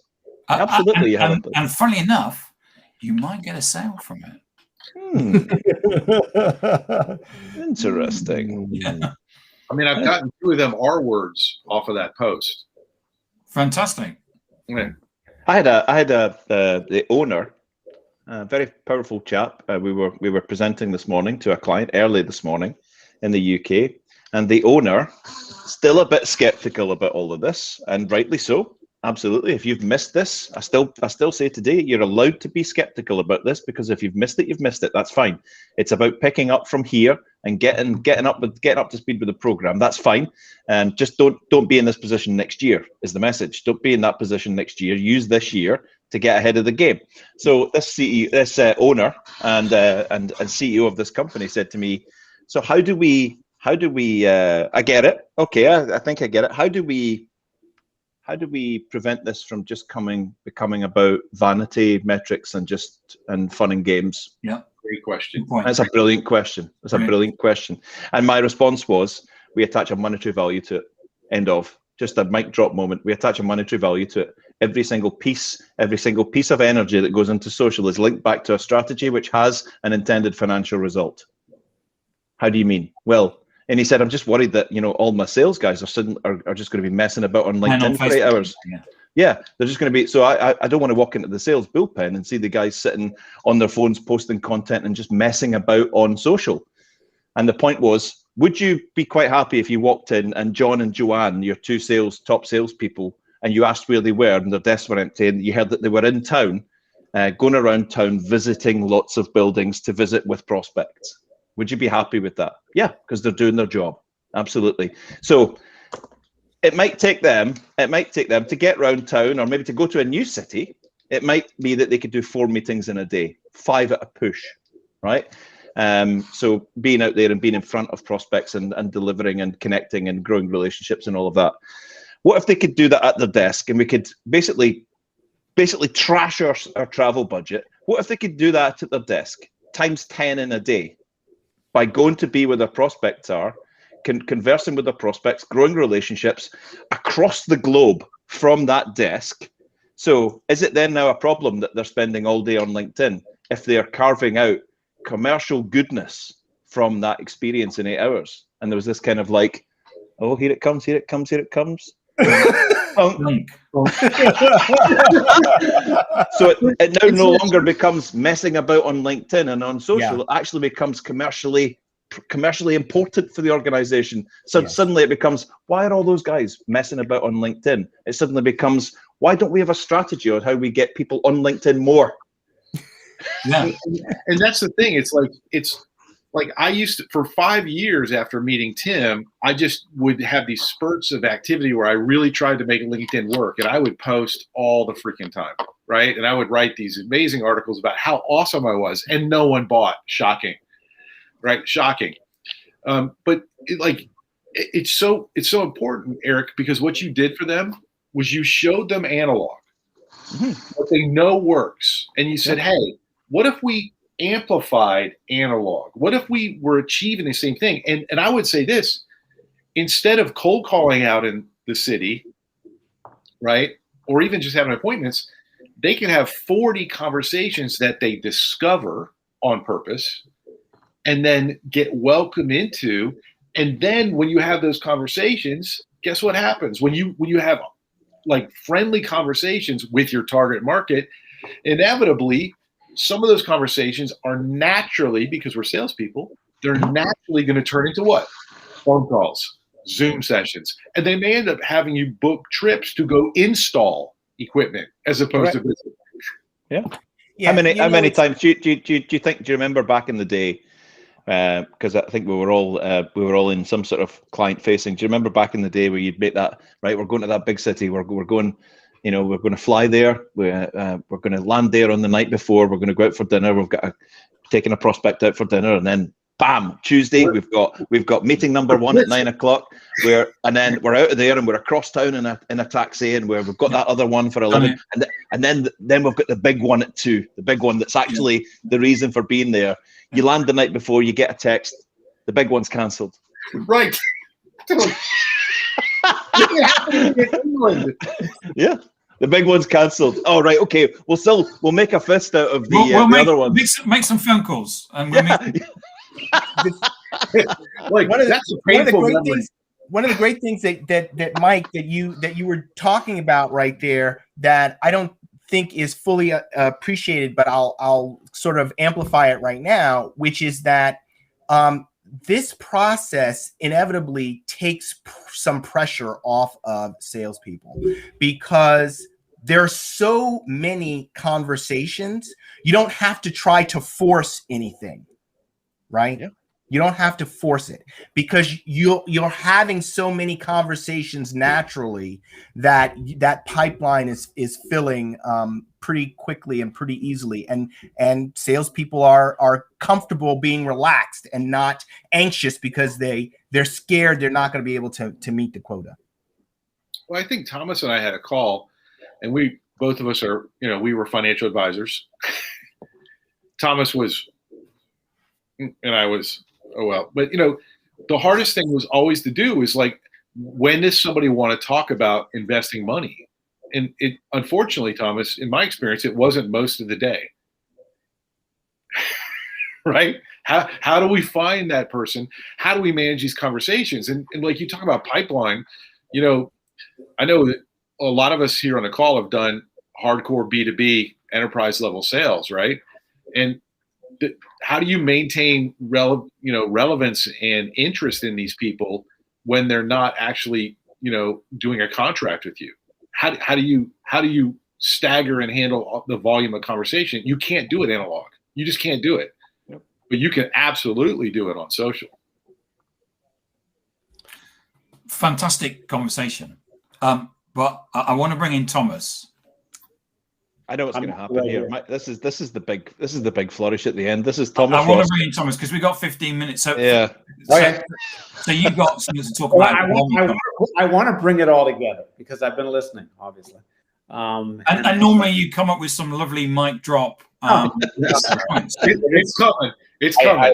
Absolutely, you have a place. And funnily enough, you might get a sale from it. Interesting. Yeah. I've gotten 2 of them R words off of that post. Fantastic. Yeah. I had the owner, a very powerful chap. We were presenting this morning to a client early this morning in the UK, and the owner still a bit skeptical about all of this, and rightly so. Absolutely. If you've missed this, I still say today, you're allowed to be skeptical about this, because if you've missed it, you've missed it. That's fine. It's about picking up from here and getting up to speed with the program. That's fine. Just don't be in this position next year is the message. Don't be in that position next year. Use this year to get ahead of the game. So this owner and CEO of this company said to me, so how do we I get it. Okay, I think I get it. How do we prevent this from just becoming about vanity metrics and fun and games? Yeah, great question. That's a brilliant question. That's a brilliant question. And my response was, we attach a monetary value to it. End of. Just a mic drop moment. We attach a monetary value to it. Every single piece of energy that goes into social is linked back to a strategy which has an intended financial result. How do you mean? Well, and he said, I'm just worried that, all my sales guys are just going to be messing about on LinkedIn for 8 hours. Yeah, they're just going to be. So I don't want to walk into the sales bullpen and see the guys sitting on their phones posting content and just messing about on social. And the point was, would you be quite happy if you walked in and John and Joanne, your 2 top salespeople, and you asked where they were and their desks were empty, and you heard that they were in town, going around town, visiting lots of buildings to visit with prospects? Would you be happy with that? Yeah, because they're doing their job. Absolutely. So it might take them to get round town, or maybe to go to a new city. It might be that they could do 4 meetings in a day, 5 at a push, right? So being out there and being in front of prospects and delivering and connecting and growing relationships and all of that. What if they could do that at their desk, and we could basically trash our travel budget? What if they could do that at their desk times 10 in a day by going to be where their prospects are, conversing with their prospects, growing relationships across the globe from that desk? So is it then now a problem that they're spending all day on LinkedIn if they are carving out commercial goodness from that experience in 8 hours? And there was this kind of like, oh, here it comes, here it comes, here it comes. Thunk. So it now no longer becomes messing about on LinkedIn and on social. It actually becomes commercially important for the organization. So suddenly it becomes, why are all those guys messing about on LinkedIn? It suddenly becomes, why don't we have a strategy on how we get people on LinkedIn more? Yeah. And that's the thing. It's like I used to, for 5 years after meeting Tim, I just would have these spurts of activity where I really tried to make LinkedIn work, and I would post all the freaking time, right? And I would write these amazing articles about how awesome I was, and no one bought. Shocking, right? Shocking. But it's so important, Eric, because what you did for them was you showed them analog, what they know works, and you said, hey, what if we amplified analog? What if we were achieving the same thing? And I would say this, instead of cold calling out in the city, right, or even just having appointments, they can have 40 conversations that they discover on purpose and then get welcomed into. And then when you have those conversations, guess what happens? When you have like friendly conversations with your target market, inevitably some of those conversations are naturally, because we're salespeople, they're naturally going to turn into what? Phone calls, Zoom sessions. And they may end up having you book trips to go install equipment as opposed to visit. Yeah. How many times do you remember back in the day? Because I think we were all in some sort of client facing. Do you remember back in the day where you'd make that, right? We're going to that big city. We're going, we're going to fly there. We're going to land there on the night before. We're going to go out for dinner. We've got taking a prospect out for dinner, and then bam, Tuesday we've got meeting number 1 at 9 o'clock. And then we're out of there and we're across town in a taxi, and we've got that other one for 11, and then we've got the big one at 2, the big one that's actually the reason for being there. You land the night before, you get a text, the big one's cancelled. Right. Yeah, the big one's cancelled. Oh, right, okay. We'll make a fist out of the other one. Make some phone calls, and we'll one of the great things that Mike that you were talking about right there that I don't think is fully appreciated, but I'll sort of amplify it right now, which is that this process inevitably takes some pressure off of salespeople, because there are so many conversations. You don't have to try to force anything, right? Yeah. You don't have to force it, because you're having so many conversations naturally that pipeline is filling pretty quickly and pretty easily, and salespeople are comfortable being relaxed and not anxious because they're scared they're not going to be able to meet the quota. Well, I think Thomas and I had a call, and both of us are, we were financial advisors. Thomas was, and I was. Oh, well, but the hardest thing was always to do is like, when does somebody want to talk about investing money? And it, unfortunately, Thomas, in my experience, it wasn't most of the day. Right? How do we find that person? How do we manage these conversations? And like you talk about pipeline, I know that a lot of us here on the call have done hardcore B2B enterprise level sales, right? And how do you maintain relevance and interest in these people when they're not actually doing a contract with you? How do you stagger and handle the volume of conversation? You can't do it analog. You just can't do it. Yep. But you can absolutely do it on social. fantastic conversation. But I want to bring in Thomas. I know what's going to happen right here. here. This is the big flourish at the end. This is Thomas I want Ross. to bring in Thomas because we got 15 minutes. So Yeah. Okay. So you got something to talk Well, about. I want to bring it all together because I've been listening, obviously. And normally you come up with some lovely mic drop. Points. It's coming. It's coming.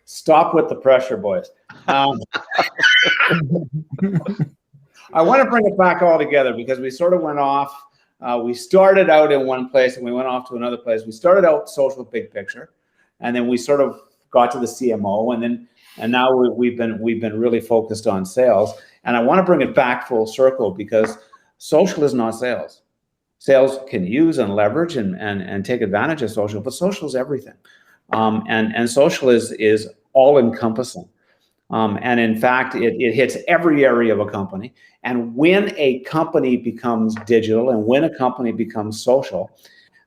Stop with the pressure, boys. I want to bring it back all together because we sort of went off. We started out in one place and we went off to another place. We started out social big picture, and then we sort of got to the CMO, and now we've been really focused on sales. And I want to bring it back full circle because social is not sales. Sales can use and leverage and take advantage of social, but social is everything. And social is all encompassing. And in fact, it hits every area of a company. And when a company becomes digital and when a company becomes social,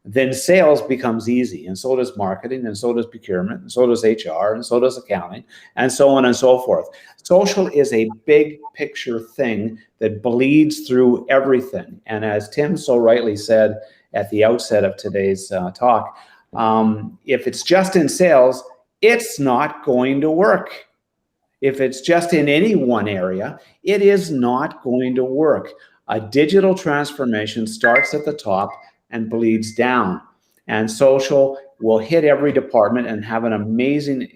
then sales becomes easy. And so does marketing, and so does procurement, and so does HR, and so does accounting, and so on and so forth. Social is a big picture thing that bleeds through everything. And as Tim so rightly said at the outset of today's talk, if it's just in sales, it's not going to work. If it's just in any one area, it is not going to work. A digital transformation starts at the top and bleeds down. And social will hit every department and have an amazing,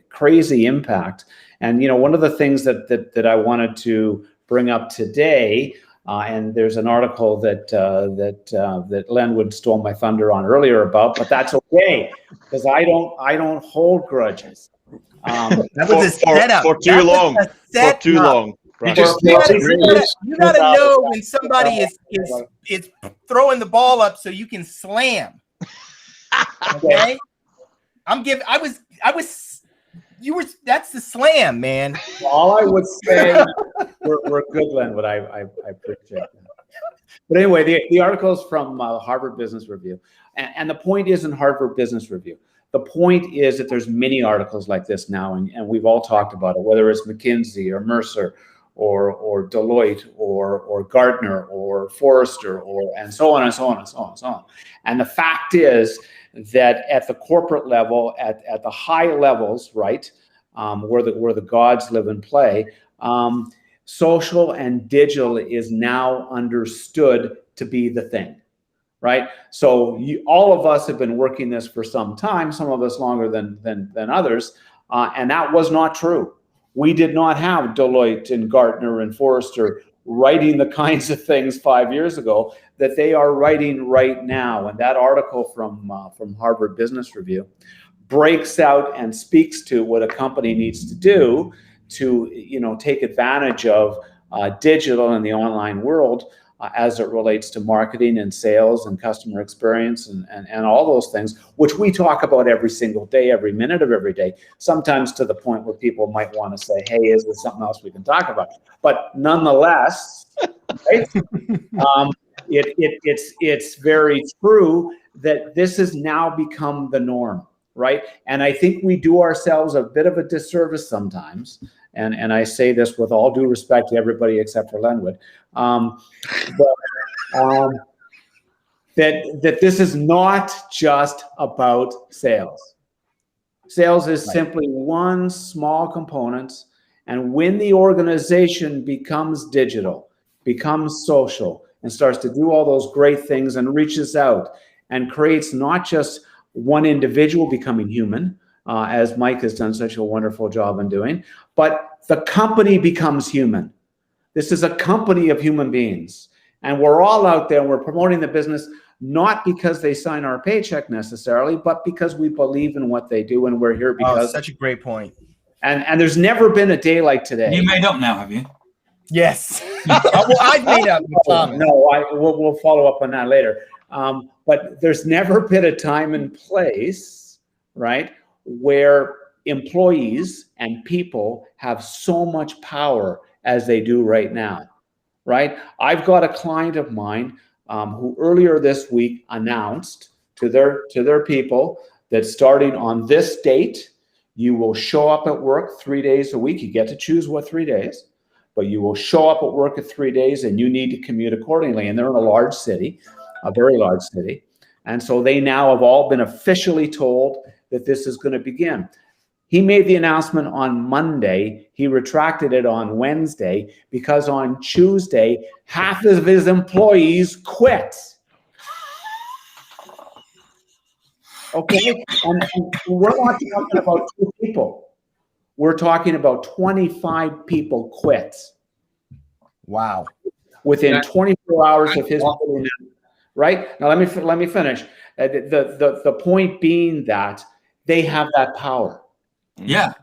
crazy impact. And, one of the things that I wanted to bring up today, and there's an article that Lenwood stole my thunder on earlier about, but that's okay, because I don't hold grudges. That was a setup. For too long. You just You gotta know when somebody is throwing the ball up so you can slam. Okay, that's the slam, man. All I would say, we're good, Lenwood. I appreciate that. But anyway, the article is from Harvard Business Review, and the point isn't Harvard Business Review. The point is that there's many articles like this now, and we've all talked about it, whether it's McKinsey or Mercer or Deloitte or Gartner or Forrester and so on and so on and so on and so on. And the fact is that at the corporate level, at the high levels, right, where the gods live and play, social and digital is now understood to be the thing. Right. So all of us have been working this for some time, some of us longer than others. And that was not true. We did not have Deloitte and Gartner and Forrester writing the kinds of things 5 years ago that they are writing right now. And that article from Harvard Business Review breaks out and speaks to what a company needs to do to take advantage of digital in the online world. As it relates to marketing and sales and customer experience and all those things, which we talk about every single day, every minute of every day, sometimes to the point where people might want to say, hey, is there something else we can talk about? But nonetheless, right, it's very true that this has now become the norm, right? And I think we do ourselves a bit of a disservice sometimes. And I say this with all due respect to everybody except for Lenwood, that this is not just about sales. Sales is simply one small component. And when the organization becomes digital, becomes social, and starts to do all those great things and reaches out and creates not just one individual becoming human, as Mike has done such a wonderful job in doing, but the company becomes human. This is a company of human beings. And we're all out there and we're promoting the business, not because they sign our paycheck necessarily, but because we believe in what they do and we're here because. Such a great point. And there's never been a day like today. You made up now, have you? Yes. Well, I've made up. We'll follow up on that later. But there's never been a time and place, right, where employees and people have so much power as they do right now, right? I've got a client of mine who earlier this week announced to their people that starting on this date, you will show up at work 3 days a week. You get to choose what 3 days, but you will show up at work at 3 days and you need to commute accordingly. And they're in a large city, a very large city. And so they now have all been officially told that this is going to begin. He made the announcement on Monday. He retracted it on Wednesday because on Tuesday, half of his employees quit. Okay, and we're not talking about 2 people. We're talking about 25 people quit. Wow. Within 24 hours of his putting in, right? Now let me finish. The point being that they have that power. Yeah.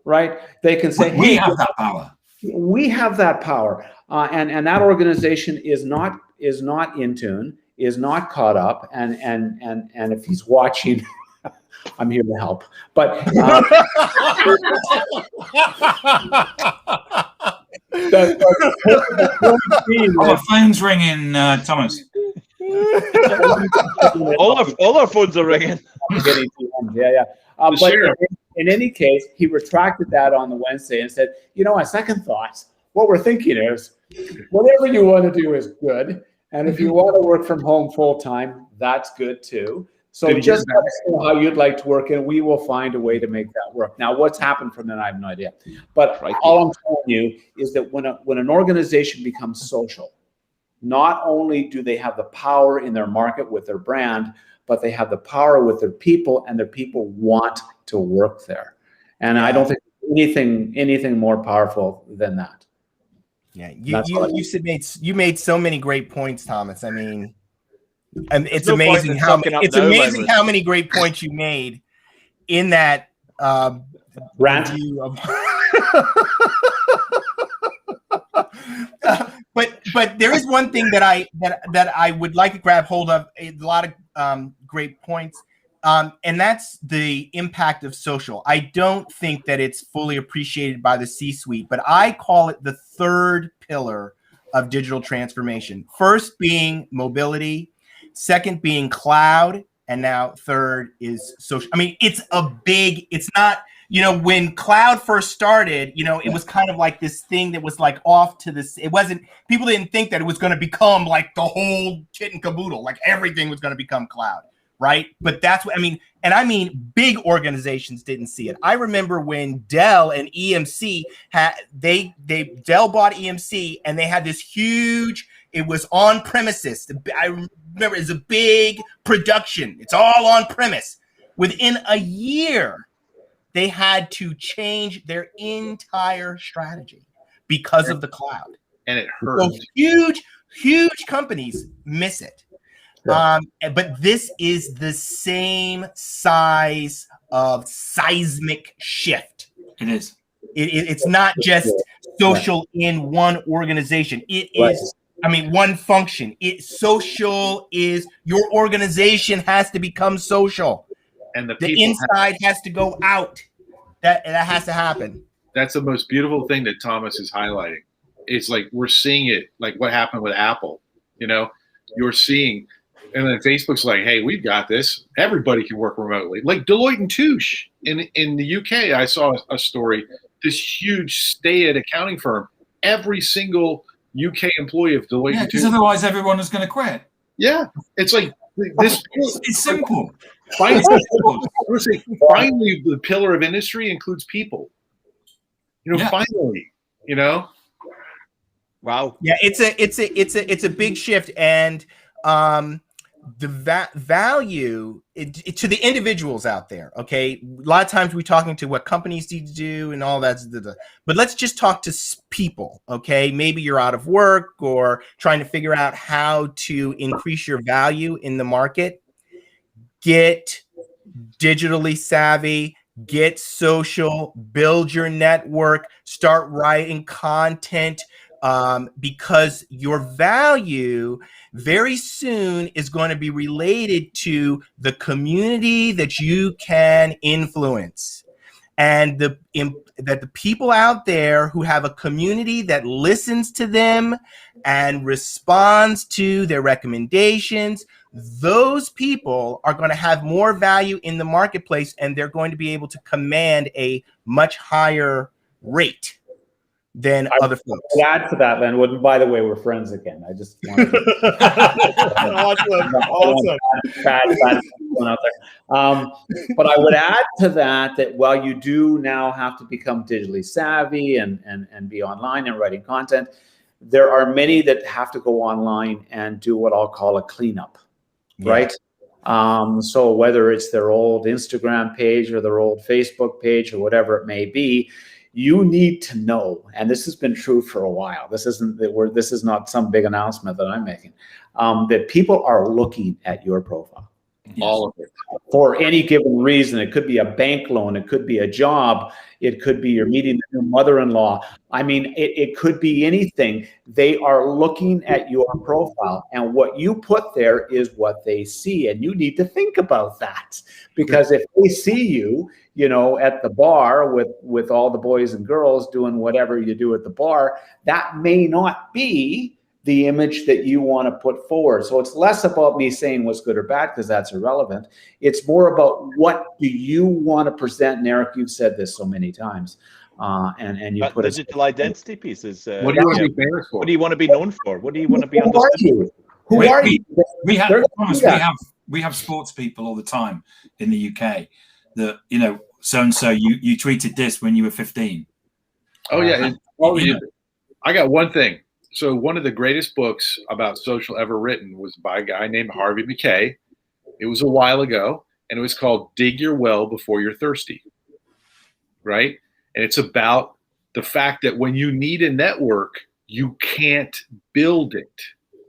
Right? They can say, we hey, have that power. We have that power. And that organization is not in tune, is not caught up. And if he's watching, I'm here to help. But our phone's ringing, Thomas. all our phones are ringing. Yeah. But in any case, he retracted that on the Wednesday and said, on second thoughts, what we're thinking is whatever you want to do is good. And if you want to work from home full time, that's good too. So just let us know how you'd like to work, and we will find a way to make that work. Now, what's happened from then, I have no idea. But all I'm telling you is that when an organization becomes social, not only do they have the power in their market with their brand, but they have the power with their people, and their people want to work there. And I don't think anything more powerful than that. Yeah, you made so many great points, Thomas. I mean, and it's amazing how many great points you made in that rant. But there is one thing that I would like to grab hold of. A lot of great points, and that's the impact of social. I don't think that it's fully appreciated by the C-suite, but I call it the third pillar of digital transformation. First being mobility, second being cloud, and now third is social. I mean, it's not. When cloud first started, it was kind of like this thing that was like off to this. It wasn't, people didn't think that it was going to become like the whole kit and caboodle, like everything was going to become cloud, right? But that's what I mean. And I mean, big organizations didn't see it. I remember when Dell and EMC Dell bought EMC, and they had this huge, it was on premises. I remember it's a big production. It's all on premise. Within a year, they had to change their entire strategy because of the cloud. And it hurt. So huge companies miss it. Yeah. But this is the same size of seismic shift. It is. It's not just social in one organization. It is, one function. Social is your organization has to become social. And the inside has to go out. That has to happen. That's the most beautiful thing that Thomas is highlighting. It's like we're seeing it, like what happened with Apple. You're seeing, and then Facebook's like, hey, we've got this. Everybody can work remotely. Like Deloitte and Touche in the UK, I saw a story. This huge staid accounting firm. Every single UK employee of Deloitte and Touche. Because otherwise everyone is going to quit. Yeah, it's like this. It's simple. Finally, the pillar of industry includes people. Finally, Wow. Yeah, it's a big shift, and the value to the individuals out there. Okay, a lot of times we're talking to what companies need to do and all that, but let's just talk to people. Okay, maybe you're out of work or trying to figure out how to increase your value in the market. Get digitally savvy, get social, build your network, start writing content, because your value very soon is going to be related to the community that you can influence. And that the people out there who have a community that listens to them and responds to their recommendations, those people are going to have more value in the marketplace, and they're going to be able to command a much higher rate than other folks. I would add to that, Len. By the way, we're friends again. I just wanted to awesome. Bad going out there. But I would add to that while you do now have to become digitally savvy and be online and writing content, there are many that have to go online and do what I'll call a cleanup, right? So whether it's their old Instagram page or their old Facebook page or whatever it may be, you need to know, and this has been true for a while. This is not some big announcement that I'm making, that people are looking at your profile. All of it. For any given reason. It could be a bank loan. It could be a job. It could be you're meeting your mother-in-law. I mean, it could be anything. They are looking at your profile, and what you put there is what they see. And you need to think about that, because if they see you, at the bar with all the boys and girls doing whatever you do at the bar, that may not be the image that you want to put forward. So it's less about me saying what's good or bad, because that's irrelevant. It's more about what do you want to present. And Eric, you've said this so many times, and you put the digital identity piece is. What do you want to be famous for? What do you want to be known for? What do you want to be Who are you? Who are you? We have sports people all the time in the UK that so and so you tweeted this when you were 15. Oh yeah, I got one thing. So one of the greatest books about social ever written was by a guy named Harvey McKay. It was a while ago, and it was called Dig Your Well Before You're Thirsty, right? And it's about the fact that when you need a network, you can't build it.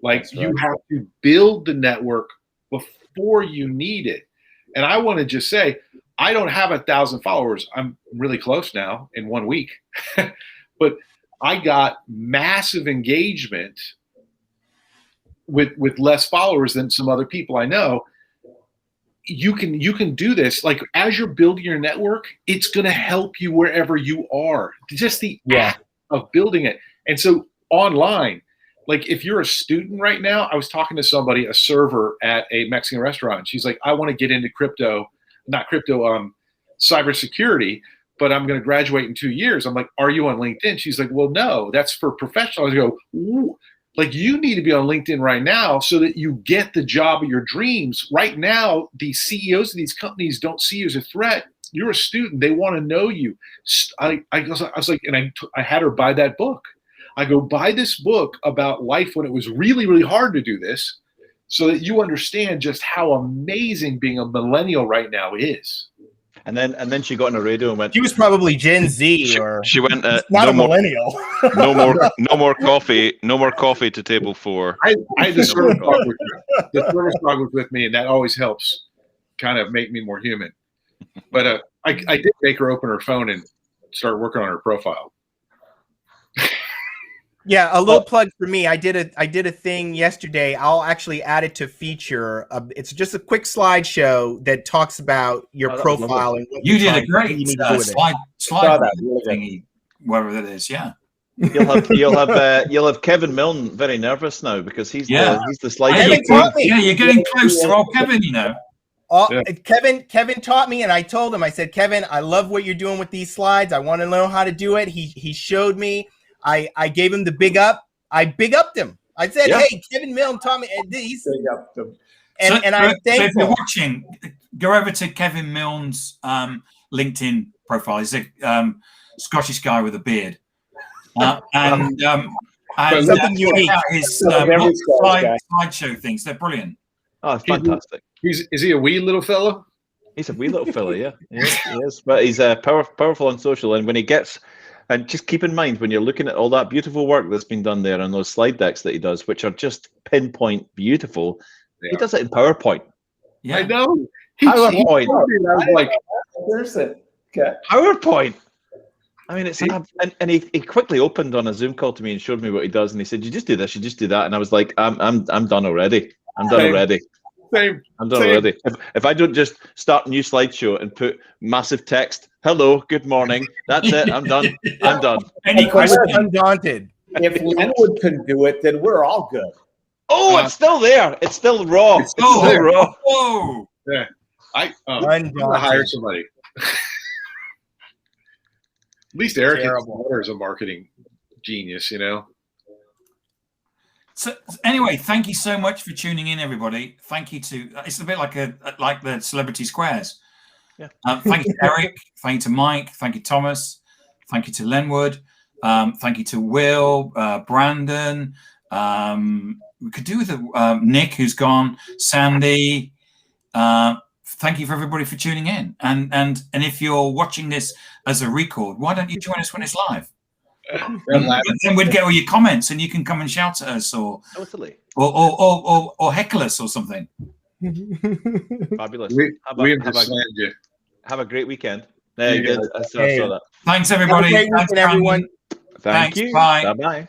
Like you have to build the network before you need it. And I want to just say, I don't have 1,000 followers. I'm really close now in 1 week. But I got massive engagement with less followers than some other people I know. You can do this. Like as you're building your network, it's going to help you wherever you are. Just the act of building it. And so online, like if you're a student right now, I was talking to somebody, a server at a Mexican restaurant. She's like, I want to get into cybersecurity, but I'm going to graduate in 2 years. I'm like, are you on LinkedIn? She's like, well, no, that's for professionals. I go, ooh, like you need to be on LinkedIn right now so that you get the job of your dreams. Right now, the CEOs of these companies don't see you as a threat. You're a student. They want to know you. I was like, and I had her buy that book. I go, buy this book about life when it was really, really hard to do this so that you understand just how amazing being a millennial right now is. And then she got on the radio and went. She was probably Gen Z, she went. Not a millennial. no more coffee. No more coffee to table 4. I had the service dog with me. The service dog was with me, and that always helps, kind of make me more human. But I did make her open her phone and start working on her profile. Yeah, a little plug for me. I did a thing yesterday. I'll actually add it to feature. It's just a quick slideshow that talks about your profile and what you did a great slide thingy, whatever that is. Yeah, you'll have Kevin Milne very nervous now because he's the slide. Yeah, you're getting close to old Kevin. Kevin taught me, and I told him. I said, Kevin, I love what you're doing with these slides. I want to know how to do it. He showed me. I gave him the big up. I big upped him. I said, hey, Kevin Milne taught me. He's big upped him. And I'm thankful. So if you're watching, go over to Kevin Milne's LinkedIn profile. He's a Scottish guy with a beard. And something unique. His slideshow things. They're brilliant. Oh, fantastic. Is he a wee little fellow? He's a wee little fella, yeah. He is. But he's powerful on social. And when he gets... And just keep in mind, when you're looking at all that beautiful work that's been done there and those slide decks that he does, which are just pinpoint beautiful, he does it in PowerPoint. Yeah. I know. PowerPoint. PowerPoint. I mean, it's and he quickly opened on a Zoom call to me and showed me what he does, and he said, "You just do this, you just do that," and I was like, "I'm done already. I'm done already." I'm done already. If I don't just start a new slideshow and put massive text, hello, good morning, that's it, I'm done. I'm done. Any question? Undaunted. If Lenwood can do it, then we're all good. Oh, it's still there. It's still raw. It's still raw. Whoa. Yeah. I'm going to hire somebody. At least Eric is a marketing genius, you know. So anyway, thank you so much for tuning in, everybody. Thank you to it's a bit like the Celebrity Squares. Yeah. Thank you to Eric. Thank you to Mike. Thank you, Thomas. Thank you to Lenwood. Thank you to Will, Brandon. We could do with Nick, who's gone. Sandy. Thank you for everybody for tuning in. And if you're watching this as a record, why don't you join us when it's live? Then we'd get all your comments, and you can come and shout at us, or heckle us, or something. Fabulous. We understand you. Have a great weekend. Thanks, everybody. Have a great weekend, everyone. Thank you. Bye. Bye-bye.